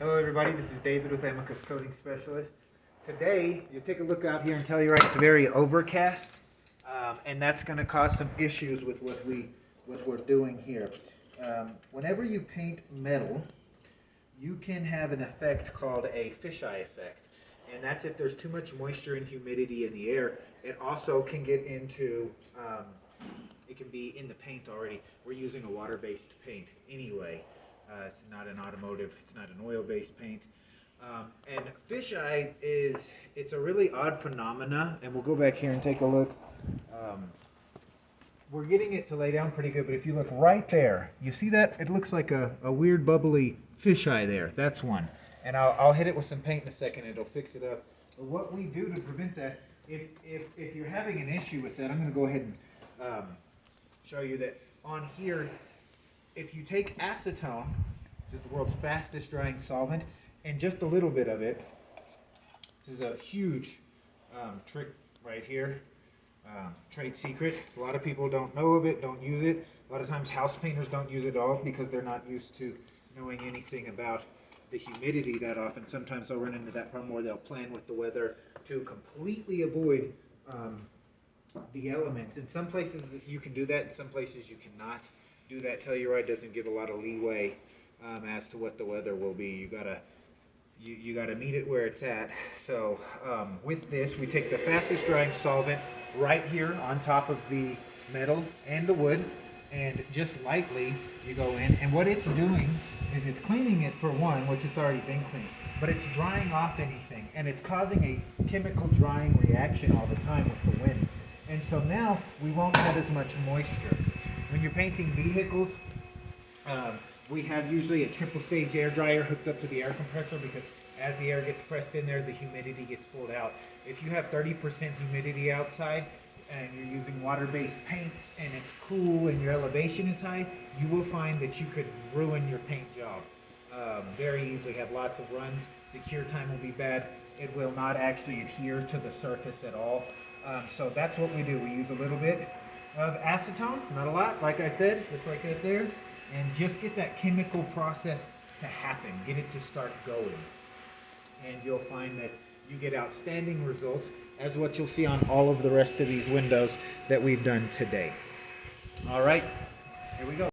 Hello everybody, this is David with Amicus Coating Specialists. Today, you'll take a look out here and Telluride. It's very overcast, and that's going to cause some issues with what we're doing here. Whenever you paint metal, you can have an effect called a fisheye effect, and that's if there's too much moisture and humidity in the air. It also can get into, it can be in the paint already. We're using a water-based paint anyway. It's not an automotive, it's not an oil-based paint. And fisheye it's a really odd phenomena, and we'll go back here and take a look. We're getting it to lay down pretty good, but if you look right there, you see that? It looks like a weird bubbly fisheye there. That's one. And I'll hit it with some paint in a second, it'll fix it up. But what we do to prevent that, if you're having an issue with that, I'm going to go ahead and show you that on here. If you take acetone, which is the world's fastest drying solvent, and just a little bit of it, this is a huge trick right here, trade secret. A lot of people don't know of it, don't use it. A lot of times house painters don't use it at all because they're not used to knowing anything about the humidity that often. Sometimes they'll run into that problem where they'll plan with the weather to completely avoid the elements. In some places you can do that, in some places you cannot do that. Telluride doesn't give a lot of leeway as to what the weather will be. You gotta meet it where it's at. So with this, we take the fastest drying solvent right here on top of the metal and the wood, and just lightly you go in, and what it's doing is it's cleaning it for one, which it's already been cleaned, but it's drying off anything, and it's causing a chemical drying reaction all the time with the wind. And so now we won't have as much moisture. When you're painting vehicles, we have usually a triple stage air dryer hooked up to the air compressor, because as the air gets pressed in there, the humidity gets pulled out. If you have 30% humidity outside and you're using water-based paints and it's cool and your elevation is high, you will find that you could ruin your paint job very easily. Have lots of runs. The cure time will be bad. It will not actually adhere to the surface at all. So that's what we do. We use a little bit of acetone, not a lot, like I said, just like that there, and just get that chemical process to happen, get it to start going. And you'll find that you get outstanding results, as what you'll see on all of the rest of these windows that we've done today. All right, here we go.